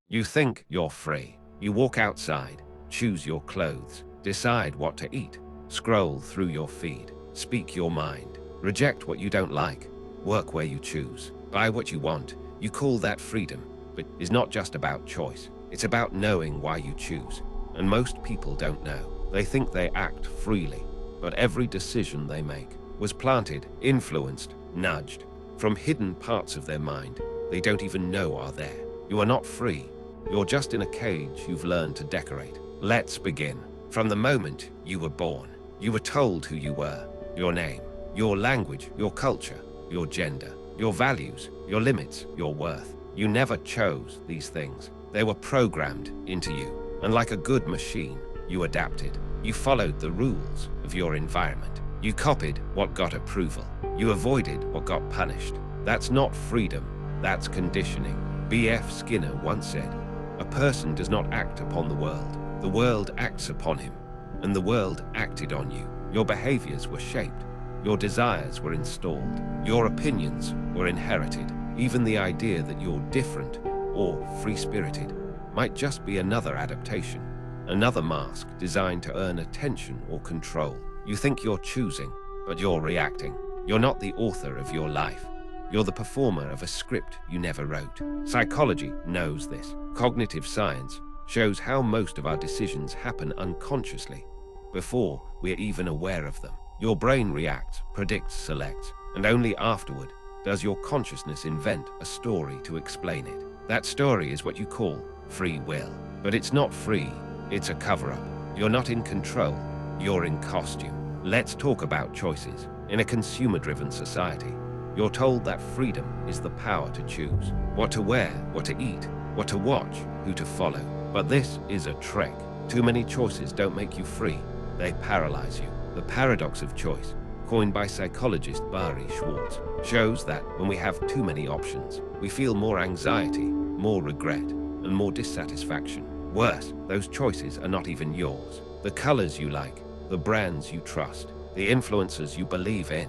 You think you're free. You walk outside, choose your clothes, decide what to eat, scroll through your feed, speak your mind, reject what you don't like, work where you choose, buy what you want. You call that freedom, but it's not just about choice. It's about knowing why you choose. And most people don't know. They think they act freely, but every decision they make was planted, influenced, nudged from hidden parts of their mind they don't even know are there. You are not free. You're just in a cage you've learned to decorate. Let's begin. From the moment you were born, you were told who you were, your name, your language, your culture, your gender, your values, your limits, your worth. You never chose these things. They were programmed into you. And like a good machine, you adapted. You followed the rules of your environment. You copied what got approval. You avoided what got punished. That's not freedom. That's conditioning. B.F. Skinner once said, "A person does not act upon the world acts upon him, and the world acted on you. Your behaviors were shaped, your desires were installed, your opinions were inherited. Even the idea that you're different or free-spirited might just be another adaptation, another mask designed to earn attention or control. You think you're choosing, but you're reacting. You're not the author of your life. You're the performer of a script you never wrote." Psychology knows this. Cognitive science shows how most of our decisions happen unconsciously, before we're even aware of them. Your brain reacts, predicts, selects, and only afterward does your consciousness invent a story to explain it. That story is what you call free will. But it's not free, it's a cover-up. You're not in control, you're in costume. Let's talk about choices. In a consumer-driven society, you're told that freedom is the power to choose what to wear, what to eat, what to watch, who to follow. But this is a trick. Too many choices don't make you free, they paralyze you. The paradox of choice, coined by psychologist Barry Schwartz, shows that when we have too many options, we feel more anxiety, more regret, and more dissatisfaction. Worse, those choices are not even yours. The colors you like, the brands you trust, the influencers you believe in,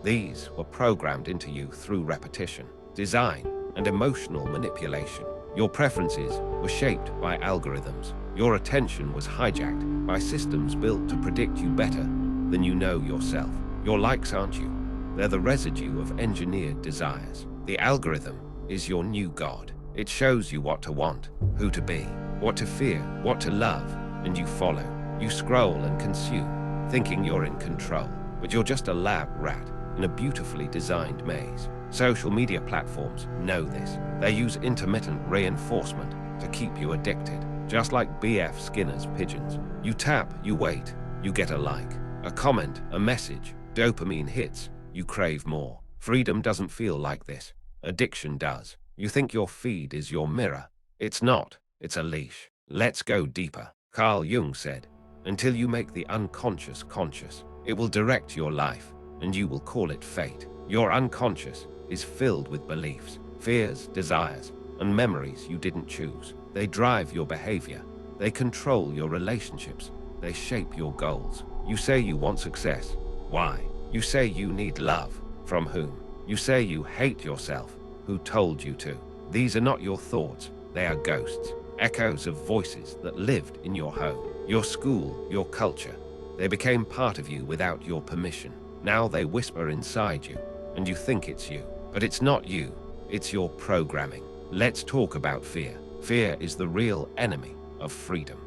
these were programmed into you through repetition, design, and emotional manipulation. Your preferences were shaped by algorithms. Your attention was hijacked by systems built to predict you better than you know yourself. Your likes aren't you. They're the residue of engineered desires. The algorithm is your new god. It shows you what to want, who to be, what to fear, what to love, and you follow. You scroll and consume, thinking you're in control, but you're just a lab rat in a beautifully designed maze. Social media platforms know this. They use intermittent reinforcement to keep you addicted, just like B.F. Skinner's pigeons. You tap, you wait, you get a like, a comment, a message, dopamine hits, you crave more. Freedom doesn't feel like this. Addiction does. You think your feed is your mirror. It's not, it's a leash. Let's go deeper. Carl Jung said, "Until you make the unconscious conscious, it will direct your life, and you will call it fate." Your unconscious is filled with beliefs, fears, desires, and memories you didn't choose. They drive your behavior. They control your relationships. They shape your goals. You say you want success. Why? You say you need love. From whom? You say you hate yourself. Who told you to? These are not your thoughts. They are ghosts, echoes of voices that lived in your home, your school, your culture. They became part of you without your permission. Now they whisper inside you, and you think it's you. But it's not you. It's your programming. Let's talk about fear. Fear is the real enemy of freedom.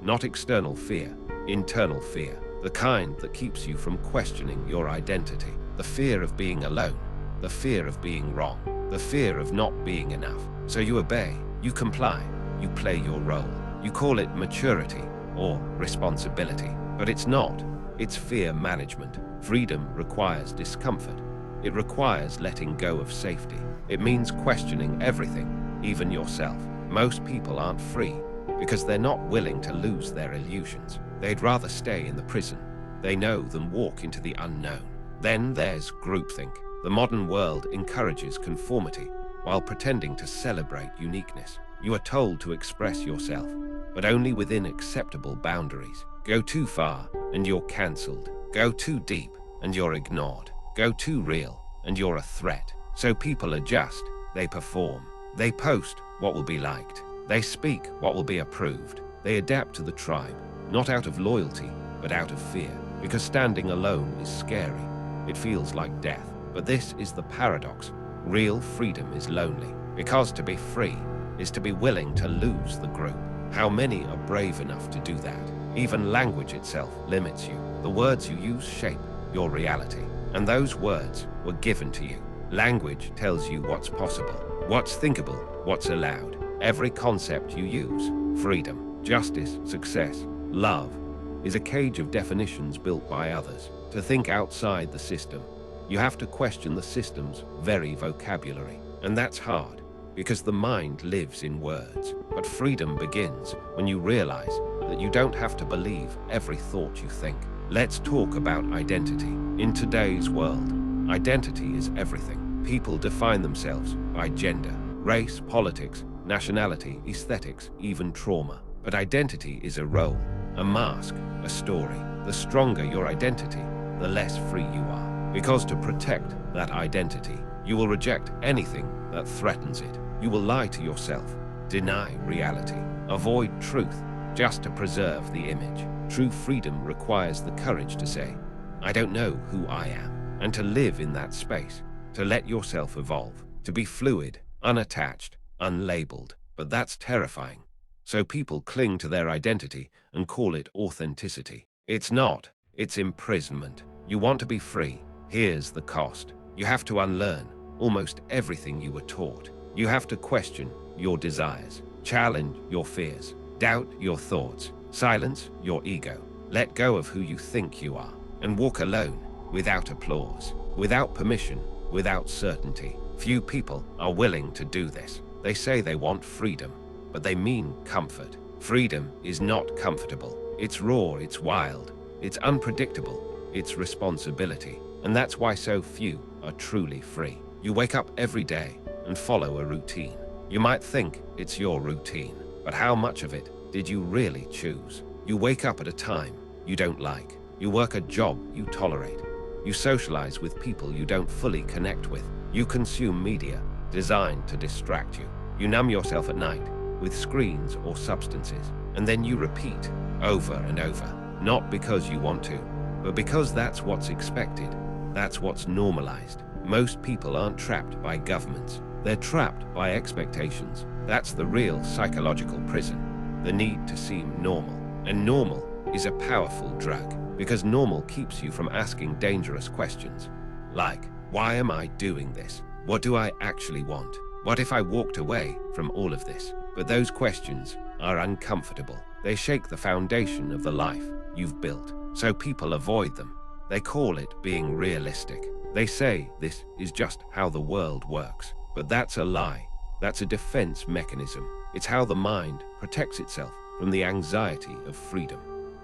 Not external fear, internal fear. The kind that keeps you from questioning your identity. The fear of being alone. The fear of being wrong. The fear of not being enough. So you obey, you comply, you play your role. You call it maturity or responsibility. But it's not. It's fear management. Freedom requires discomfort. It requires letting go of safety. It means questioning everything, even yourself. Most people aren't free because they're not willing to lose their illusions. They'd rather stay in the prison they know than walk into the unknown. Then there's groupthink. The modern world encourages conformity while pretending to celebrate uniqueness. You are told to express yourself, but only within acceptable boundaries. Go too far and you're cancelled. Go too deep and you're ignored. Go too real and you're a threat. So people adjust, they perform, they post what will be liked, They speak what will be approved. They adapt to the tribe, not out of loyalty, but out of fear, because standing alone is scary. It feels like death. But this is the paradox. Real freedom is lonely, because to be free is to be willing to lose the group. How many are brave enough to do that? Even language itself limits you. The words you use shape your reality, and those words were given to you. Language tells you what's possible, what's thinkable, what's allowed. Every concept you use, freedom, justice, success, love, is a cage of definitions built by others. To think outside the system, you have to question the system's very vocabulary. And that's hard, because the mind lives in words. But freedom begins when you realize that you don't have to believe every thought you think. Let's talk about identity. In today's world, identity is everything. People define themselves by gender, race, politics, nationality, aesthetics, even trauma. But identity is a role, a mask, a story. The stronger your identity, the less free you are. Because to protect that identity, you will reject anything that threatens it. You will lie to yourself, deny reality, avoid truth, just to preserve the image. True freedom requires the courage to say, I don't know who I am, and to live in that space, to let yourself evolve, to be fluid, unattached, unlabeled. But that's terrifying. So people cling to their identity and call it authenticity. It's not, it's imprisonment. You want to be free. Here's the cost. You have to unlearn almost everything you were taught. You have to question your desires, challenge your fears, doubt your thoughts, silence your ego, let go of who you think you are, and walk alone, without applause, without permission, without certainty. Few people are willing to do this. They say they want freedom, but they mean comfort. Freedom is not comfortable. It's raw, it's wild, it's unpredictable, it's responsibility. And that's why so few are truly free. You wake up every day and follow a routine. You might think it's your routine, but how much of it did you really choose? You wake up at a time you don't like. You work a job you tolerate. You socialize with people you don't fully connect with. You consume media designed to distract you. You numb yourself at night with screens or substances. And then you repeat over and over, not because you want to, but because that's what's expected. That's what's normalized. Most people aren't trapped by governments. They're trapped by expectations. That's the real psychological prison. The need to seem normal. And normal is a powerful drug, because normal keeps you from asking dangerous questions. Like, why am I doing this? What do I actually want? What if I walked away from all of this? But those questions are uncomfortable. They shake the foundation of the life you've built. So people avoid them. They call it being realistic. They say this is just how the world works. But that's a lie. That's a defense mechanism. It's how the mind protects itself from the anxiety of freedom.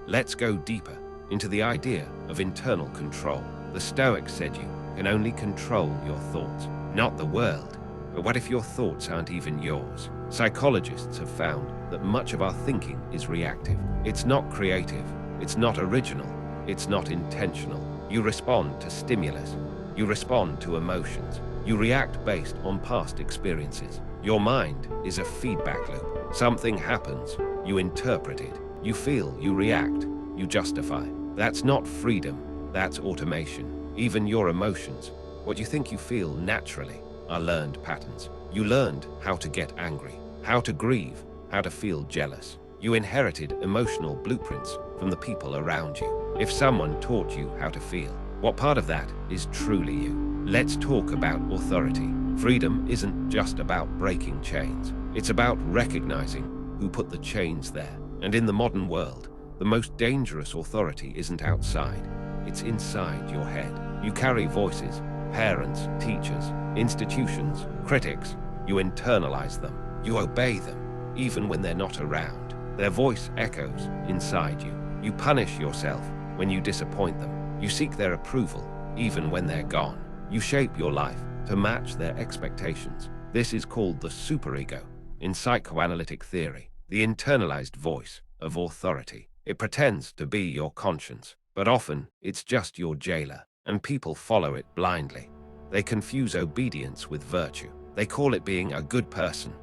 Let's go deeper into the idea of internal control. The Stoics said you can only control your thoughts, not the world. But what if your thoughts aren't even yours? Psychologists have found that much of our thinking is reactive. It's not creative. It's not original. It's not intentional. You respond to stimulus. You respond to emotions. You react based on past experiences. Your mind is a feedback loop. Something happens. You interpret it. You feel, you react, you justify. That's not freedom. That's automation. Even your emotions, what you think you feel naturally, are learned patterns. You learned how to get angry, how to grieve, how to feel jealous. You inherited emotional blueprints from the people around you. If someone taught you how to feel, what part of that is truly you? Let's talk about authority. Freedom isn't just about breaking chains. It's about recognizing who put the chains there. And in the modern world, the most dangerous authority isn't outside. It's inside your head. You carry voices, parents, teachers, institutions, critics. You internalize them. You obey them, even when they're not around. Their voice echoes inside you. You punish yourself when you disappoint them. You seek their approval, even when they're gone. You shape your life to match their expectations. This is called the superego in psychoanalytic theory, the internalized voice of authority. It pretends to be your conscience, but often it's just your jailer, and people follow it blindly. They confuse obedience with virtue. They call it being a good person,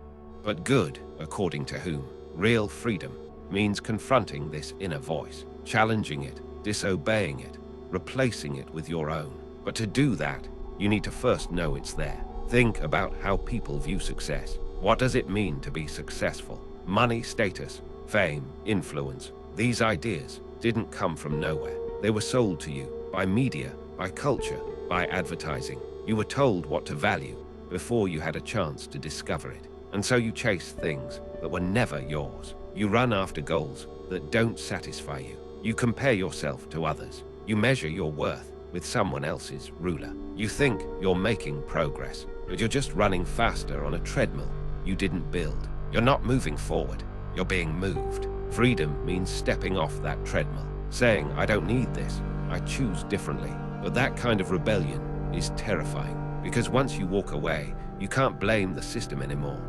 But good, according to whom? Real freedom means confronting this inner voice, challenging it, disobeying it, replacing it with your own. But to do that, you need to first know it's there. Think about how people view success. What does it mean to be successful? Money, status, fame, influence. These ideas didn't come from nowhere. They were sold to you by media, by culture, by advertising. You were told what to value before you had a chance to discover it. And so you chase things that were never yours. You run after goals that don't satisfy you. You compare yourself to others. You measure your worth with someone else's ruler. You think you're making progress, but you're just running faster on a treadmill you didn't build. You're not moving forward, you're being moved. Freedom means stepping off that treadmill, saying, I don't need this, I choose differently. But that kind of rebellion is terrifying, because once you walk away, you can't blame the system anymore.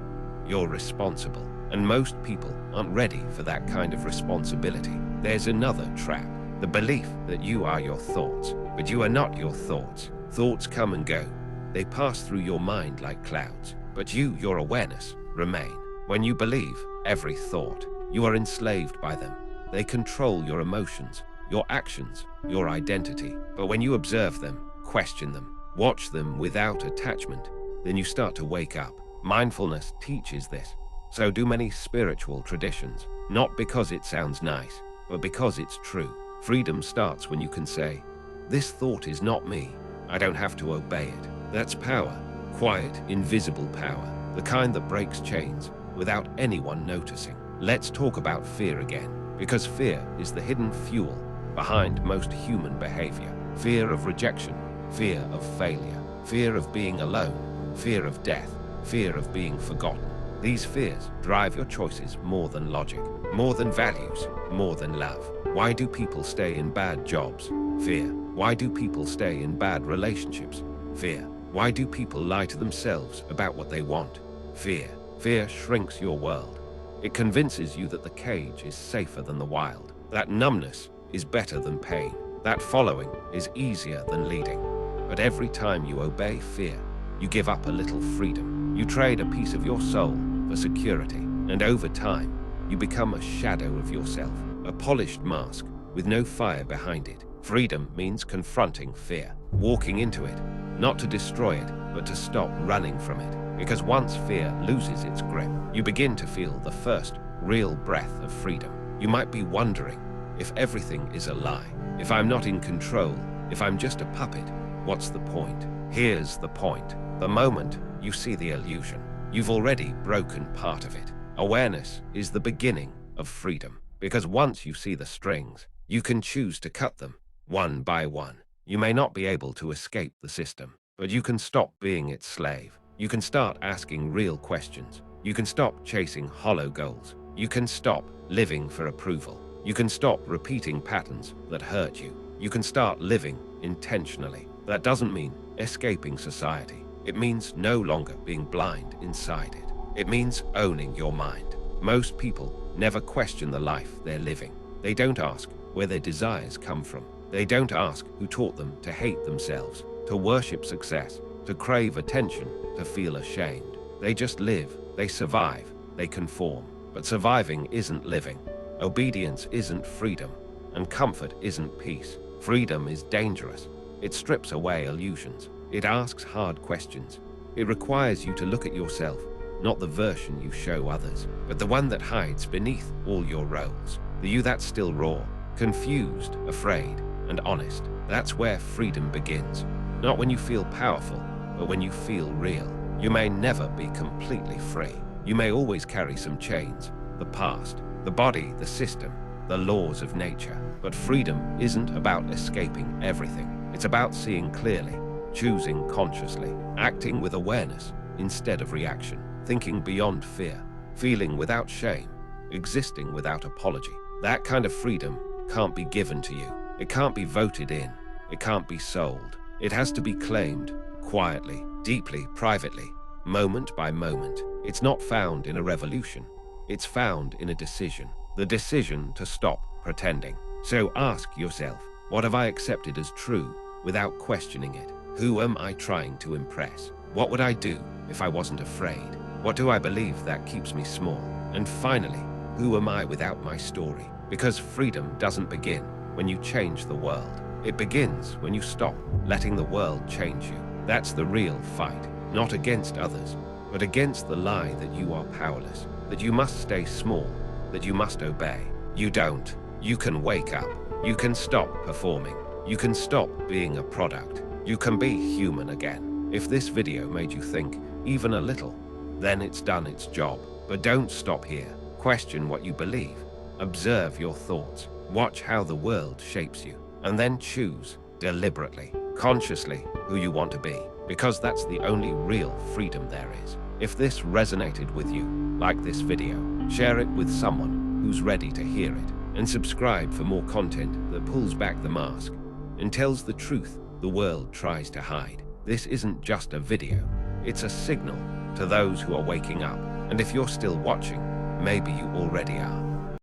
You're responsible, and most people aren't ready for that kind of responsibility. There's another trap, the belief that you are your thoughts, but you are not your thoughts. Thoughts come and go. They pass through your mind like clouds, but you, your awareness, remain. When you believe every thought, you are enslaved by them. They control your emotions, your actions, your identity. But when you observe them, question them, watch them without attachment, then you start to wake up. Mindfulness teaches this. So do many spiritual traditions, not because it sounds nice, but because it's true. Freedom starts when you can say, this thought is not me. I don't have to obey it. That's power. Quiet, invisible power. The kind that breaks chains without anyone noticing. Let's talk about fear again, because fear is the hidden fuel behind most human behavior. Fear of rejection, fear of failure, fear of being alone, fear of death, fear of being forgotten. These fears drive your choices more than logic, more than values, more than love. Why do people stay in bad jobs? Fear. Why do people stay in bad relationships? Fear. Why do people lie to themselves about what they want? Fear. Fear shrinks your world. It convinces you that the cage is safer than the wild, that numbness is better than pain, that following is easier than leading. But every time you obey fear, you give up a little freedom. You trade a piece of your soul for security, and over time, you become a shadow of yourself, a polished mask with no fire behind it. Freedom means confronting fear, walking into it, not to destroy it, but to stop running from it. Because once fear loses its grip, you begin to feel the first real breath of freedom. You might be wondering, if everything is a lie, if I'm not in control, if I'm just a puppet, what's the point? Here's the point. The moment you see the illusion, you've already broken part of it. Awareness is the beginning of freedom, because once you see the strings, you can choose to cut them one by one. You may not be able to escape the system, but you can stop being its slave. You can start asking real questions. You can stop chasing hollow goals. You can stop living for approval. You can stop repeating patterns that hurt you. You can start living intentionally. That doesn't mean escaping society. It means no longer being blind inside it. It means owning your mind. Most people never question the life they're living. They don't ask where their desires come from. They don't ask who taught them to hate themselves, to worship success, to crave attention, to feel ashamed. They just live, they survive, they conform. But surviving isn't living. Obedience isn't freedom, and comfort isn't peace. Freedom is dangerous. It strips away illusions. It asks hard questions. It requires you to look at yourself, not the version you show others, but the one that hides beneath all your roles. The you that's still raw, confused, afraid, and honest. That's where freedom begins. Not when you feel powerful, but when you feel real. You may never be completely free. You may always carry some chains, the past, the body, the system, the laws of nature. But freedom isn't about escaping everything. It's about seeing clearly, choosing consciously, acting with awareness instead of reaction, thinking beyond fear, feeling without shame, existing without apology. That kind of freedom can't be given to you. It can't be voted in. It can't be sold. It has to be claimed, quietly, deeply, privately, moment by moment. It's not found in a revolution. It's found in a decision. The decision to stop pretending. So ask yourself, what have I accepted as true without questioning it? Who am I trying to impress? What would I do if I wasn't afraid? What do I believe that keeps me small? And finally, who am I without my story? Because freedom doesn't begin when you change the world. It begins when you stop letting the world change you. That's the real fight, not against others, but against the lie that you are powerless, that you must stay small, that you must obey. You don't. You can wake up. You can stop performing. You can stop being a product. You can be human again. If this video made you think even a little, then it's done its job. But don't stop here. Question what you believe. Observe your thoughts. Watch how the world shapes you. And then choose, deliberately, consciously, who you want to be. Because that's the only real freedom there is. If this resonated with you, like this video, share it with someone who's ready to hear it. And subscribe for more content that pulls back the mask and tells the truth the world tries to hide. This isn't just a video. It's a signal to those who are waking up. And if you're still watching, maybe you already are.